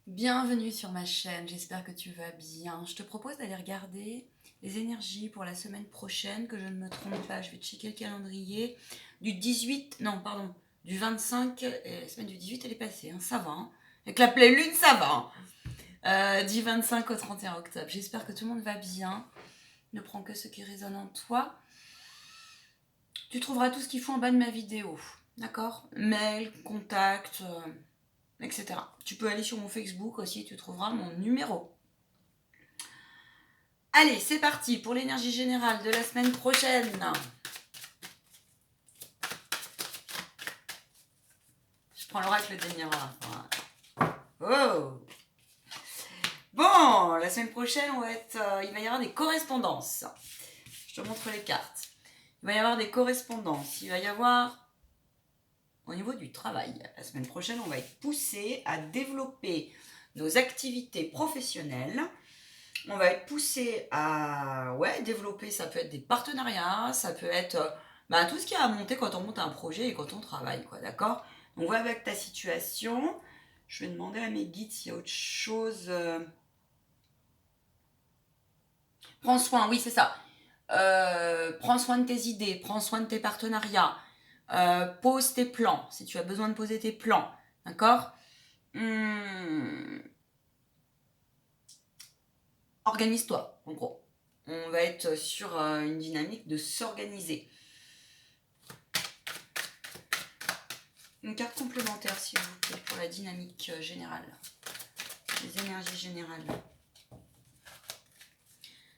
Bienvenue sur ma chaîne, j'espère que tu vas bien. Je te propose d'aller regarder les énergies pour la semaine prochaine, que je ne me trompe pas, je vais checker le calendrier. Du 18, non pardon, du 25, et la semaine du 18 elle est passée, hein, ça va. Hein. Avec la pleine lune, ça va. Du 25 au 31 octobre, j'espère que tout le monde va bien. Ne prends que ce qui résonne en toi. Tu trouveras tout ce qu'il faut en bas de ma vidéo, d'accord? Mail, contact, etc. Tu peux aller sur mon Facebook aussi, tu trouveras mon numéro. Allez, c'est parti pour l'énergie générale de la semaine prochaine. Je prends l'oracle de miroir. Oh. Bon, la semaine prochaine, il va y avoir des correspondances. Je te montre les cartes. Il va y avoir des correspondances. Il va y avoir, au niveau du travail, la semaine prochaine, on va être poussé à développer nos activités professionnelles. On va être poussé à développer, ça peut être des partenariats, ça peut être tout ce qu'il y a à monter quand on monte un projet et quand on travaille, quoi, d'accord? Donc, on va avec ta situation. Je vais demander à mes guides s'il y a autre chose. Prends soin, oui, c'est ça. Prends soin de tes idées, prends soin de tes partenariats. Pose tes plans, si tu as besoin de poser tes plans, d'accord? Organise-toi, en gros. On va être sur une dynamique de s'organiser. Une carte complémentaire, s'il vous plaît, pour la dynamique générale. Les énergies générales.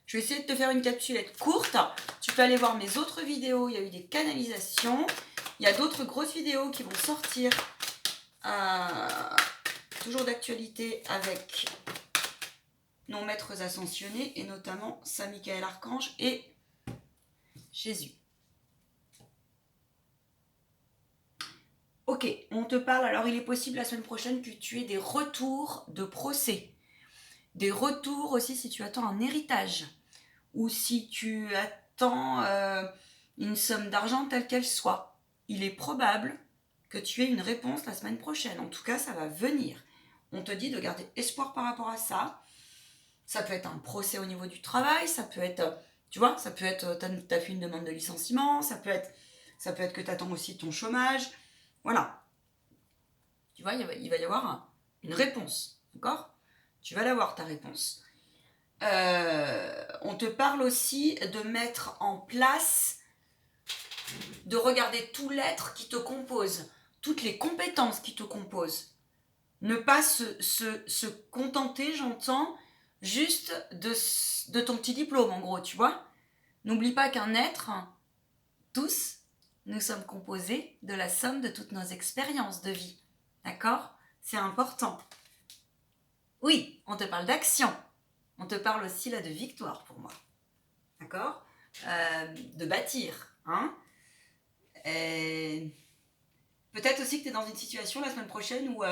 Je vais essayer de te faire une capsulette courte. Tu peux aller voir mes autres vidéos. Il y a eu des canalisations. Il y a d'autres grosses vidéos qui vont sortir. Toujours d'actualité avec nos maîtres ascensionnés et notamment Saint Michael Archange et Jésus. Ok, on te parle, alors il est possible la semaine prochaine que tu aies des retours de procès. Des retours aussi si tu attends un héritage. Ou si tu attends une somme d'argent telle qu'elle soit. Il est probable que tu aies une réponse la semaine prochaine. En tout cas, ça va venir. On te dit de garder espoir par rapport à ça. Ça peut être un procès au niveau du travail, ça peut être, tu vois, ça peut être, tu as fait une demande de licenciement, ça peut être que tu attends aussi ton chômage. Voilà. Tu vois, il va y avoir une réponse, d'accord? Tu vas l'avoir, ta réponse. On te parle aussi de mettre en place, de regarder tout l'être qui te compose, toutes les compétences qui te composent. Ne pas se contenter, j'entends, juste de ton petit diplôme, en gros, tu vois. N'oublie pas qu'un être, tous, nous sommes composés de la somme de toutes nos expériences de vie. D'accord? C'est important. Oui, on te parle d'action. On te parle aussi là de victoire pour moi. D'accord? De bâtir. Hein? Peut-être aussi que tu es dans une situation la semaine prochaine où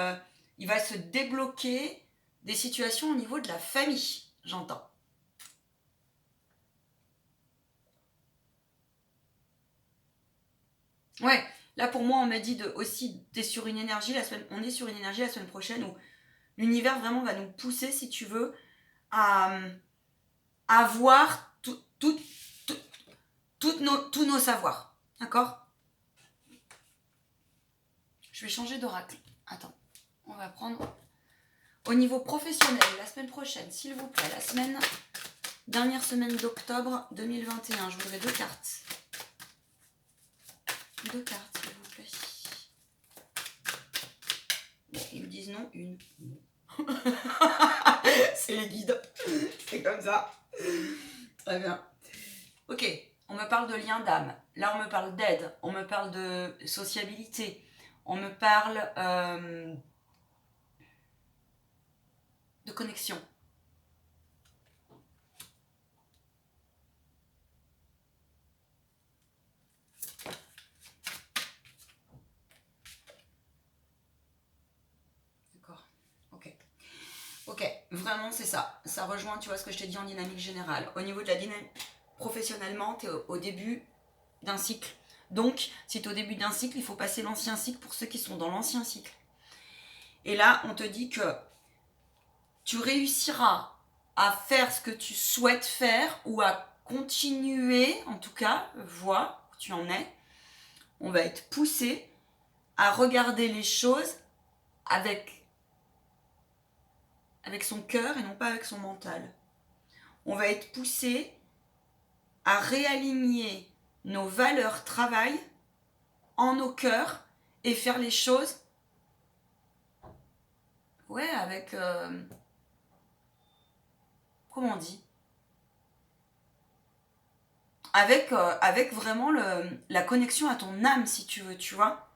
il va se débloquer des situations au niveau de la famille, j'entends. Ouais, là pour moi on m'a dit aussi, on est sur une énergie la semaine prochaine où l'univers vraiment va nous pousser, si tu veux, à voir tous nos savoirs. D'accord? Je vais changer d'oracle. Attends, on va prendre au niveau professionnel la semaine prochaine, s'il vous plaît, dernière semaine d'octobre 2021. Je voudrais deux cartes. Deux cartes, s'il vous plaît. Bon, ils me disent non, une. C'est les guides. C'est comme ça. Très bien. Ok, on me parle de lien d'âme. Là, on me parle d'aide. On me parle de sociabilité. On me parle de connexion. D'accord. Ok. Ok, vraiment, c'est ça. Ça rejoint, tu vois, ce que je t'ai dit en dynamique générale. Au niveau de la dynamique, professionnellement, tu es au début d'un cycle. Donc, si tu es au début d'un cycle, il faut passer l'ancien cycle pour ceux qui sont dans l'ancien cycle. Et là, on te dit que tu réussiras à faire ce que tu souhaites faire ou à continuer, en tout cas, vois où tu en es. On va être poussé à regarder les choses avec son cœur et non pas avec son mental. On va être poussé à réaligner nos valeurs travail en nos cœurs et faire les choses avec comment on dit, avec vraiment la connexion à ton âme, si tu veux, tu vois.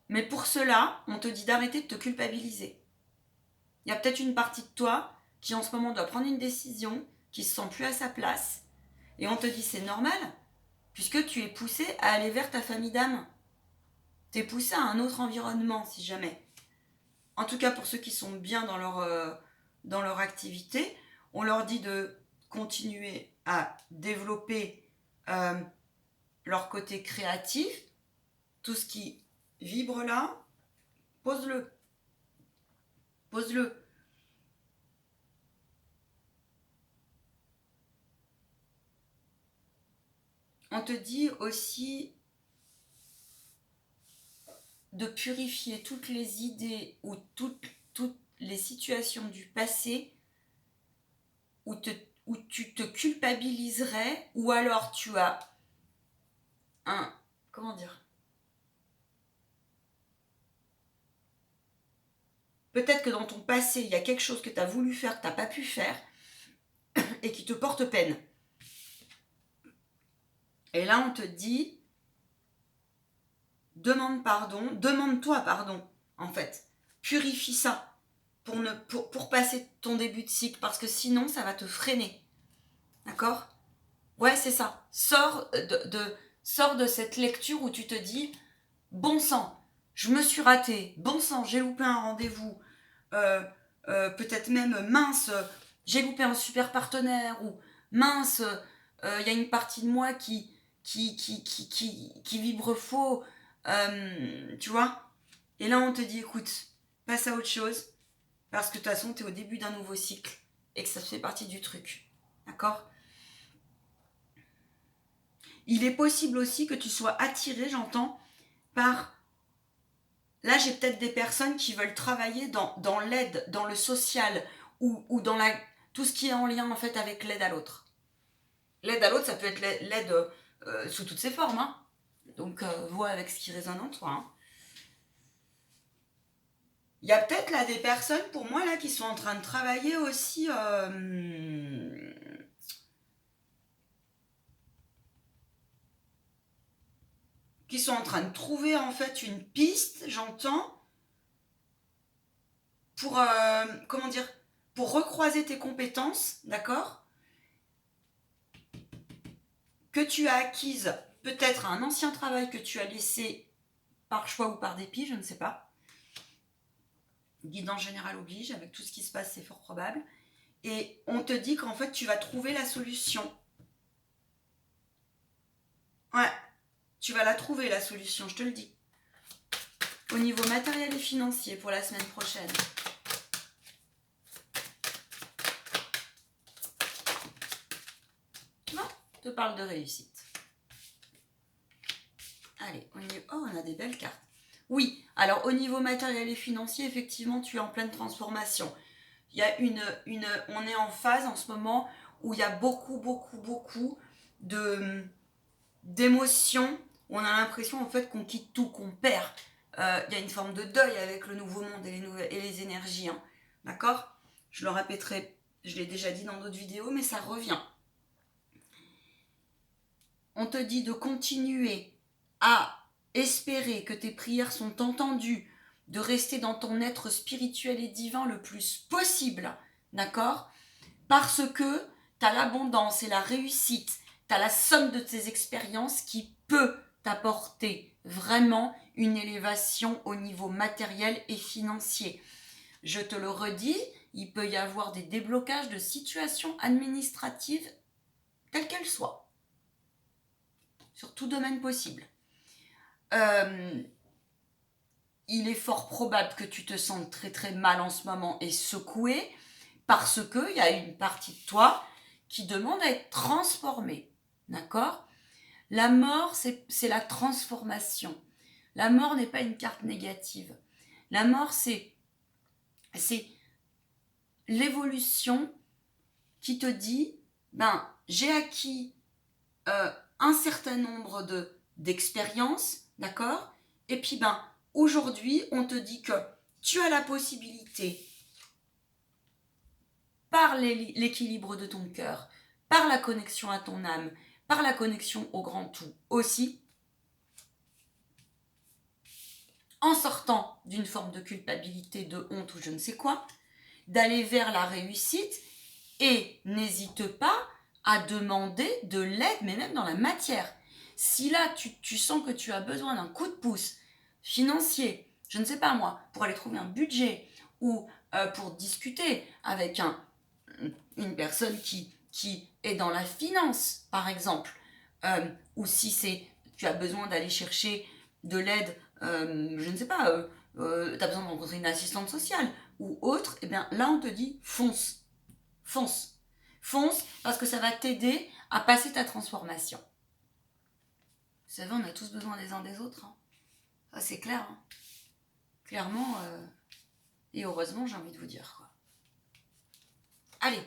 Mais pour cela, on te dit d'arrêter de te culpabiliser. Il y a peut-être une partie de toi qui en ce moment doit prendre une décision, qui se sent plus à sa place, et on te dit c'est normal, puisque tu es poussé à aller vers ta famille d'âme. Tu es poussé à un autre environnement, si jamais. En tout cas, pour ceux qui sont bien dans leur activité, on leur dit de continuer à développer leur côté créatif. Tout ce qui vibre là, pose-le. Pose-le. On te dit aussi de purifier toutes les idées ou toutes les situations du passé où tu te culpabiliserais ou alors tu as comment dire, peut-être que dans ton passé il y a quelque chose que tu as voulu faire que tu n'as pas pu faire et qui te porte peine. Et là on te dit demande-toi pardon en fait, purifie ça pour passer ton début de cycle, parce que sinon ça va te freiner. D'accord ? Ouais, c'est ça. Sors de cette lecture où tu te dis bon sang, je me suis ratée, bon sang, j'ai loupé un rendez-vous, peut-être même mince, j'ai loupé un super partenaire, ou mince, y a une partie de moi qui vibre faux, tu vois. Et là on te dit écoute, passe à autre chose, parce que de toute façon tu es au début d'un nouveau cycle et que ça fait partie du truc. D'accord ? Il est possible aussi que tu sois attiré, j'entends, par... Là, j'ai peut-être des personnes qui veulent travailler dans l'aide, dans le social, ou dans tout ce qui est en lien en fait avec l'aide à l'autre. L'aide à l'autre, ça peut être l'aide sous toutes ses formes. Hein. Donc, vois avec ce qui résonne en toi. Hein. Il y a peut-être là des personnes, pour moi, là, qui sont en train de travailler aussi... qui sont en train de trouver en fait une piste, j'entends, pour, comment dire, pour recroiser tes compétences, d'accord, que tu as acquises peut-être à un ancien travail que tu as laissé par choix ou par dépit, je ne sais pas. Guidance générale oblige, avec tout ce qui se passe, c'est fort probable. Et on te dit qu'en fait, tu vas trouver la solution. Ouais, tu vas la trouver, la solution, je te le dis. Au niveau matériel et financier pour la semaine prochaine. Non, je te parle de réussite. Allez, on a des belles cartes. Oui, alors au niveau matériel et financier, effectivement, tu es en pleine transformation. Il y a on est en phase en ce moment où il y a beaucoup d'émotions. On a l'impression en fait qu'on quitte tout, qu'on perd. Il y a une forme de deuil avec le nouveau monde et les énergies. Hein. D'accord ? Je le répéterai, je l'ai déjà dit dans d'autres vidéos, mais ça revient. On te dit de continuer à espérer que tes prières sont entendues, de rester dans ton être spirituel et divin le plus possible, d'accord ? Parce que tu as l'abondance et la réussite, tu as la somme de tes expériences qui peut t'apporter vraiment une élévation au niveau matériel et financier. Je te le redis, il peut y avoir des déblocages de situations administratives telles qu'elles soient, sur tout domaine possible. il est fort probable que tu te sentes très très mal en ce moment et secoué parce qu'il y a une partie de toi qui demande à être transformée. D'accord ? La mort, c'est la transformation. La mort n'est pas une carte négative. La mort, c'est l'évolution qui te dit, ben, j'ai acquis un certain nombre d'expériences, d'accord ? Et puis, ben, aujourd'hui, on te dit que tu as la possibilité, par l'équilibre de ton cœur, par la connexion à ton âme, par la connexion au grand tout aussi, en sortant d'une forme de culpabilité, de honte ou je ne sais quoi, d'aller vers la réussite et n'hésite pas à demander de l'aide, mais même dans la matière. Si là, tu sens que tu as besoin d'un coup de pouce financier, je ne sais pas moi, pour aller trouver un budget ou pour discuter avec une personne qui est dans la finance, par exemple, ou si tu as besoin d'aller chercher de l'aide, je ne sais pas, tu as besoin de rencontrer une assistante sociale ou autre, et bien là on te dit fonce, fonce, fonce, parce que ça va t'aider à passer ta transformation. Vous savez, on a tous besoin les uns des autres, hein. Ça c'est clair, hein. Clairement, et heureusement j'ai envie de vous dire, quoi. Allez,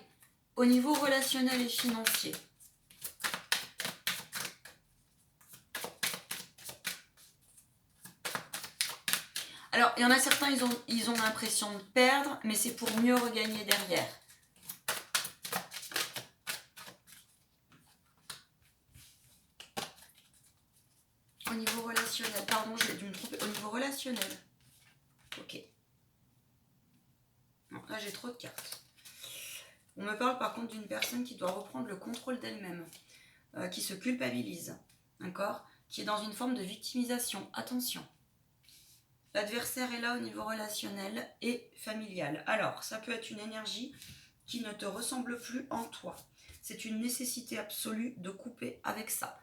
au niveau relationnel et financier. Alors, il y en a certains, ils ont l'impression de perdre, mais c'est pour mieux regagner derrière. Au niveau relationnel, pardon, j'ai dû me tromper. Au niveau relationnel. Ok. Non, là, j'ai trop de cartes. On me parle par contre d'une personne qui doit reprendre le contrôle d'elle-même, qui se culpabilise, d'accord ? Qui est dans une forme de victimisation. Attention. L'adversaire est là au niveau relationnel et familial. Alors, ça peut être une énergie qui ne te ressemble plus en toi. C'est une nécessité absolue de couper avec ça.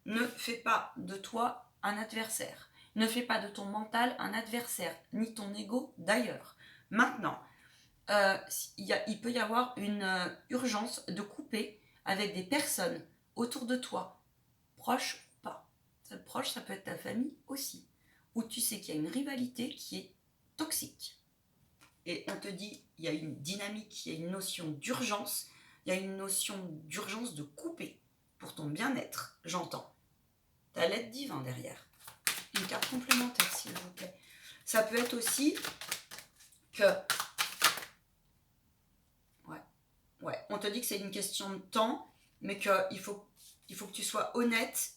Ne fais pas de toi un adversaire. Ne fais pas de ton mental un adversaire, ni ton ego d'ailleurs. Maintenant, il peut y avoir une urgence de couper avec des personnes autour de toi, proches ou pas. Proche, ça peut être ta famille aussi, où tu sais qu'il y a une rivalité qui est toxique. Et on te dit, il y a une dynamique, il y a une notion d'urgence, il y a une notion d'urgence de couper pour ton bien-être, j'entends. T'as l'aide divin derrière. Une carte complémentaire, s'il vous plaît. Ça peut être aussi que... Ouais, on te dit que c'est une question de temps, mais qu'il faut que tu sois honnête.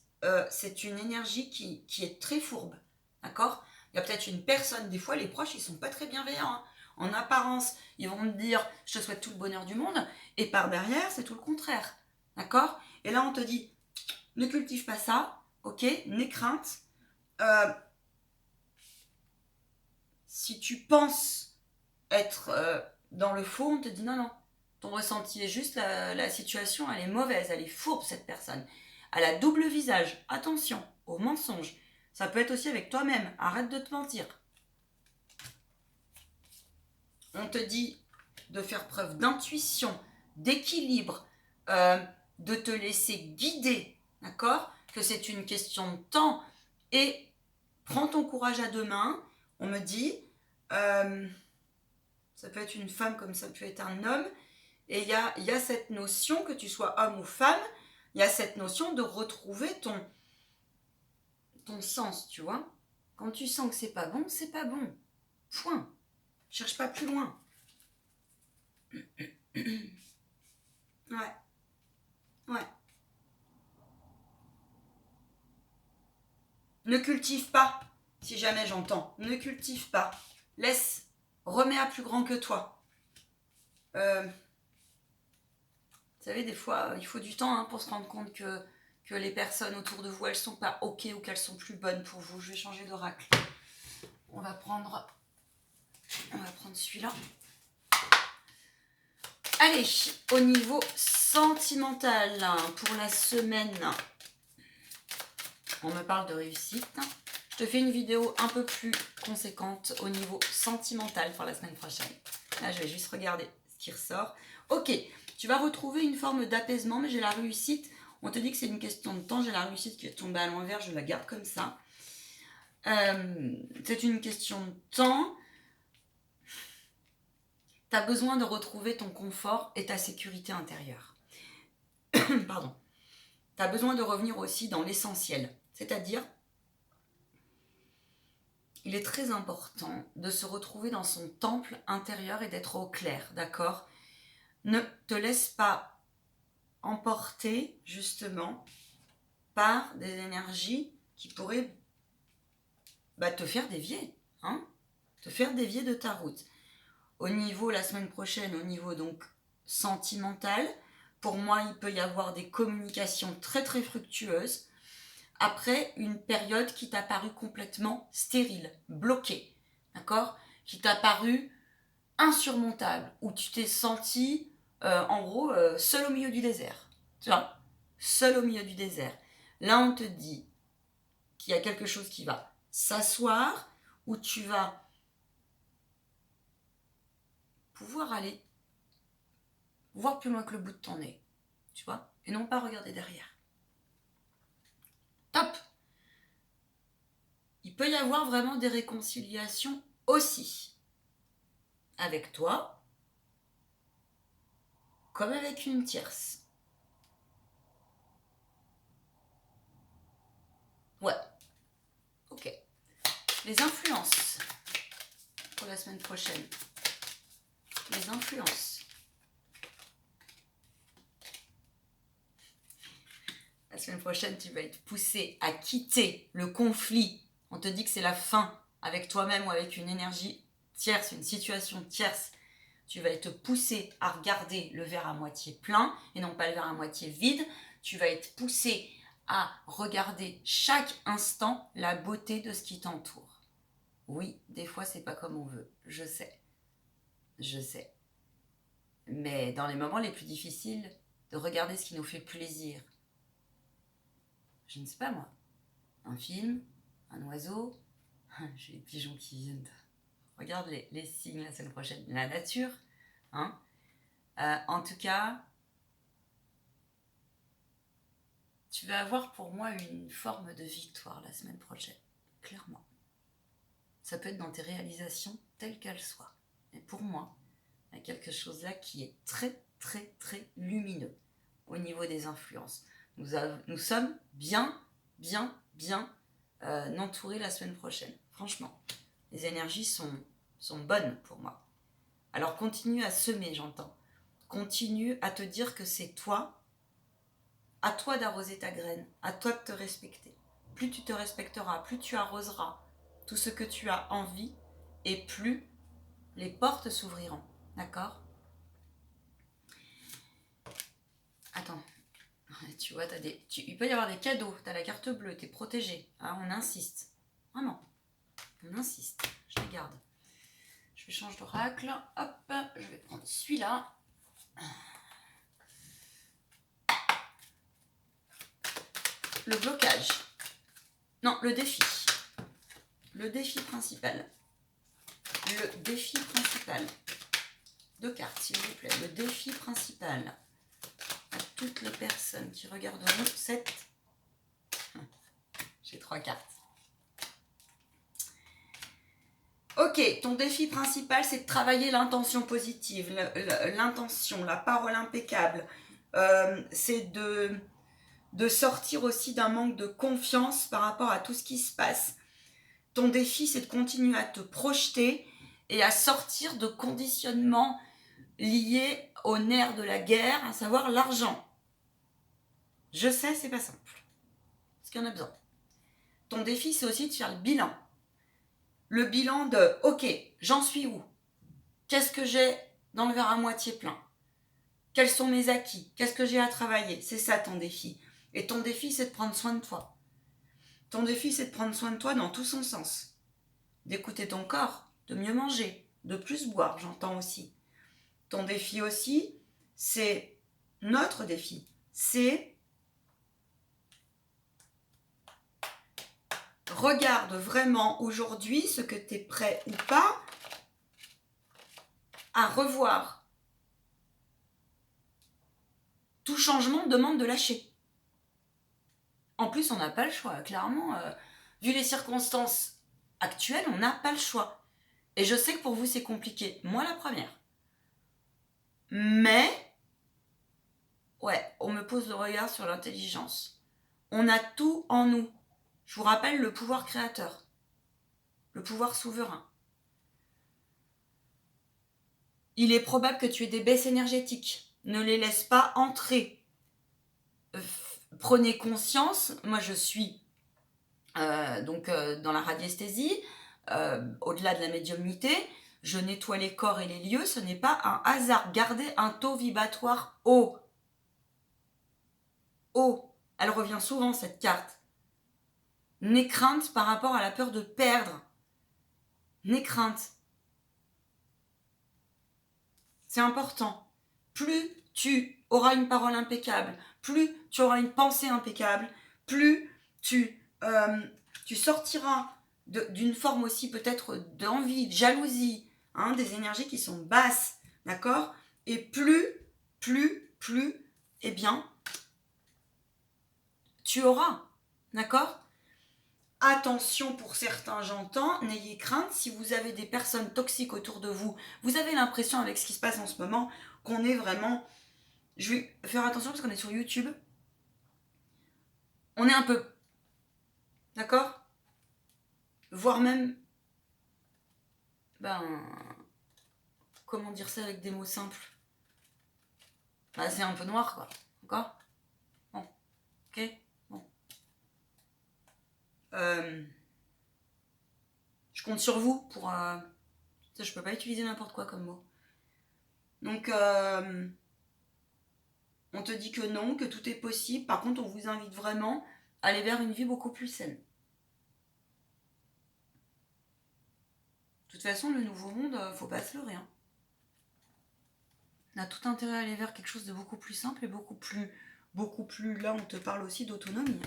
C'est une énergie qui est très fourbe, d'accord ? Il y a peut-être une personne, des fois les proches, ils sont pas très bienveillants, hein. En apparence, ils vont te dire « je te souhaite tout le bonheur du monde », et par derrière, c'est tout le contraire, d'accord ? Et là, on te dit « ne cultive pas ça, ok ? N'aie crainte. Si tu penses être dans le faux, on te dit « non, non ». Ton ressenti est juste, la situation, elle est mauvaise, elle est fourbe cette personne. Elle a double visage. Attention aux mensonges. Ça peut être aussi avec toi-même. Arrête de te mentir. On te dit de faire preuve d'intuition, d'équilibre, de te laisser guider, d'accord ? Que c'est une question de temps. Et prends ton courage à deux mains. On me dit, ça peut être une femme comme ça peut être un homme. Et il y a cette notion, que tu sois homme ou femme, il y a cette notion de retrouver ton sens, tu vois. Quand tu sens que c'est pas bon, c'est pas bon. Point. Cherche pas plus loin. Ouais. Ouais. Ne cultive pas, si jamais j'entends. Ne cultive pas. Laisse. Remets à plus grand que toi. Vous savez, des fois, il faut du temps pour se rendre compte que les personnes autour de vous, elles sont pas ok ou qu'elles sont plus bonnes pour vous. Je vais changer d'oracle. On va prendre celui-là. Allez, au niveau sentimental, pour la semaine, on me parle de réussite. Je te fais une vidéo un peu plus conséquente au niveau sentimental pour la semaine prochaine. Là, je vais juste regarder ce qui ressort. Ok, tu vas retrouver une forme d'apaisement, mais j'ai la réussite. On te dit que c'est une question de temps. J'ai la réussite qui est tombée à l'envers, je la garde comme ça. C'est une question de temps. Tu as besoin de retrouver ton confort et ta sécurité intérieure. Pardon. Tu as besoin de revenir aussi dans l'essentiel. C'est-à-dire, il est très important de se retrouver dans son temple intérieur et d'être au clair, d'accord? Ne te laisse pas emporter, justement, par des énergies qui pourraient te faire dévier, hein? Te faire dévier de ta route. Au niveau, la semaine prochaine, au niveau donc sentimental, pour moi, il peut y avoir des communications très très fructueuses après une période qui t'a paru complètement stérile, bloquée, d'accord? Qui t'a paru insurmontable, où tu t'es senti, en gros, seul au milieu du désert. Tu vois? Seul au milieu du désert. Là, on te dit qu'il y a quelque chose qui va s'asseoir, où tu vas pouvoir aller voir plus loin que le bout de ton nez, tu vois, et non pas regarder derrière. Top! Il peut y avoir vraiment des réconciliations aussi avec toi, comme avec une tierce. Ouais, ok. Les influences pour la semaine prochaine. Les influences. La semaine prochaine, tu vas être poussé à quitter le conflit. On te dit que c'est la fin avec toi-même ou avec une énergie tierce, une situation tierce. Tu vas être poussé à regarder le verre à moitié plein et non pas le verre à moitié vide. Tu vas être poussé à regarder chaque instant la beauté de ce qui t'entoure. Oui, des fois, c'est pas comme on veut. Je sais. Je sais. Mais dans les moments les plus difficiles, de regarder ce qui nous fait plaisir. Je ne sais pas moi. Un film, un oiseau. J'ai les pigeons qui viennent. Regarde les signes la semaine prochaine. La nature. Hein. En tout cas, tu vas avoir pour moi une forme de victoire la semaine prochaine. Clairement. Ça peut être dans tes réalisations telles qu'elles soient. Et pour moi, il y a quelque chose là qui est très très très lumineux au niveau des influences. Nous sommes bien entourés la semaine prochaine. Franchement, les énergies sont bonnes pour moi. Alors continue à semer, j'entends. Continue à te dire que c'est toi, à toi d'arroser ta graine, à toi de te respecter. Plus tu te respecteras, plus tu arroseras tout ce que tu as envie, et plus les portes s'ouvriront. D'accord? Attends. Tu vois, il peut y avoir des cadeaux. Tu as la carte bleue, tu es protégé. Hein, on insiste. Vraiment. On insiste. Je les garde. Je change d'oracle. Hop, je vais prendre celui-là. Le blocage. Non, le défi. Le défi principal. Le défi principal. 2 cartes, s'il vous plaît. Le défi principal. À toutes les personnes qui regarderont cette... J'ai 3 cartes. Ok, ton défi principal, c'est de travailler l'intention positive, l'intention, la parole impeccable. C'est de sortir aussi d'un manque de confiance par rapport à tout ce qui se passe. Ton défi, c'est de continuer à te projeter et à sortir de conditionnements liés au nerf de la guerre, à savoir l'argent. Je sais, c'est pas simple. Parce qu'il y en a besoin. Ton défi, c'est aussi de faire le bilan. Le bilan de, ok, j'en suis où? Qu'est-ce que j'ai dans le verre à moitié plein? Quels sont mes acquis? Qu'est-ce que j'ai à travailler? C'est ça ton défi. Et ton défi, c'est de prendre soin de toi. Ton défi, c'est de prendre soin de toi dans tout son sens. D'écouter ton corps, de mieux manger, de plus boire, j'entends aussi. Ton défi aussi, c'est notre défi. C'est regarde vraiment aujourd'hui ce que tu es prêt ou pas à revoir. Tout changement demande de lâcher. En plus, on n'a pas le choix. Clairement, vu les circonstances actuelles, on n'a pas le choix. Et je sais que pour vous, c'est compliqué. Moi, la première. Mais, ouais, on me pose le regard sur l'intelligence. On a tout en nous. Je vous rappelle le pouvoir créateur. Le pouvoir souverain. Il est probable que tu aies des baisses énergétiques. Ne les laisse pas entrer. Prenez conscience. Moi, je suis dans la radiesthésie. Au-delà de la médiumnité, je nettoie les corps et les lieux. Ce n'est pas un hasard. Gardez un taux vibratoire haut. Haut. Elle revient souvent, cette carte. N'aie crainte par rapport à la peur de perdre. N'aie crainte. C'est important. Plus tu auras une parole impeccable, plus tu auras une pensée impeccable, plus tu sortiras d'une forme aussi peut-être d'envie, de jalousie, des énergies qui sont basses, d'accord? Et plus, eh bien, tu auras, d'accord? Attention pour certains, j'entends, n'ayez crainte, si vous avez des personnes toxiques autour de vous, vous avez l'impression avec ce qui se passe en ce moment qu'on est vraiment... Je vais faire attention parce qu'on est sur YouTube. On est un peu... D'accord? Voire même... Comment dire ça avec des mots simples? C'est un peu noir, quoi. D'accord? Bon. Ok? Bon. Je compte sur vous pour... je peux pas utiliser n'importe quoi comme mot. Donc, on te dit que non, que tout est possible. Par contre, on vous invite vraiment à aller vers une vie beaucoup plus saine. De toute façon, le nouveau monde, faut pas se leurrer. On a tout intérêt à aller vers quelque chose de beaucoup plus simple et beaucoup plus... Là, on te parle aussi d'autonomie.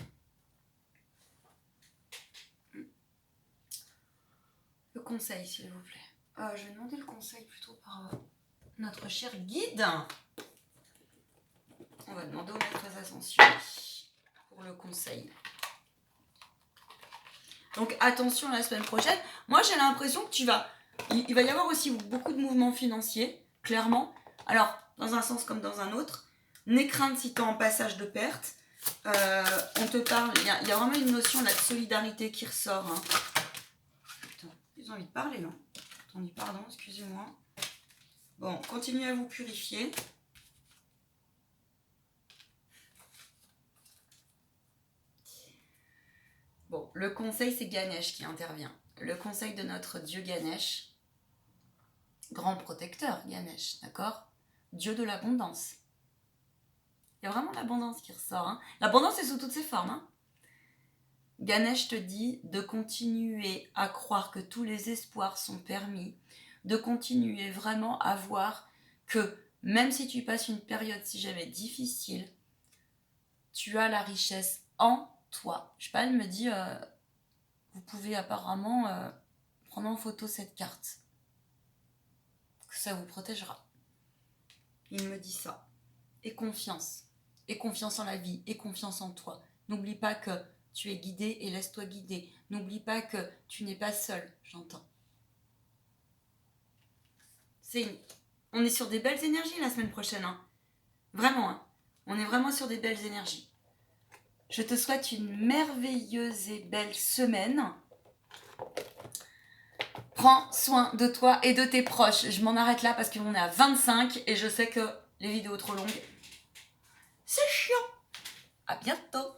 Le conseil, s'il vous plaît. Je vais demander le conseil plutôt par notre cher guide. On va demander aux maîtres ascensionnés pour le conseil. Donc attention la semaine prochaine. Moi j'ai l'impression que il va y avoir aussi beaucoup de mouvements financiers, clairement. Alors, dans un sens comme dans un autre. N'aie crainte si tu es en passage de perte. On te parle, il y a vraiment une notion là, de solidarité qui ressort. Putain, j'ai envie de parler là. Attendez, pardon, excusez-moi. Bon, continuez à vous purifier. Bon, le conseil, c'est Ganesh qui intervient. Le conseil de notre dieu Ganesh, grand protecteur Ganesh, d'accord? Dieu de l'abondance. Il y a vraiment l'abondance qui ressort. L'abondance est sous toutes ses formes. Ganesh te dit de continuer à croire que tous les espoirs sont permis, de continuer vraiment à voir que même si tu passes une période si jamais difficile, tu as la richesse en toi. Je sais pas, elle me dit, vous pouvez apparemment prendre en photo cette carte. Que ça vous protégera. Il me dit ça. Et confiance. Et confiance en la vie. Et confiance en toi. N'oublie pas que tu es guidé et laisse-toi guider. N'oublie pas que tu n'es pas seul, j'entends. On est sur des belles énergies la semaine prochaine. Vraiment, on est vraiment sur des belles énergies. Je te souhaite une merveilleuse et belle semaine. Prends soin de toi et de tes proches. Je m'en arrête là parce qu'on est à 25 et je sais que les vidéos trop longues, c'est chiant. À bientôt.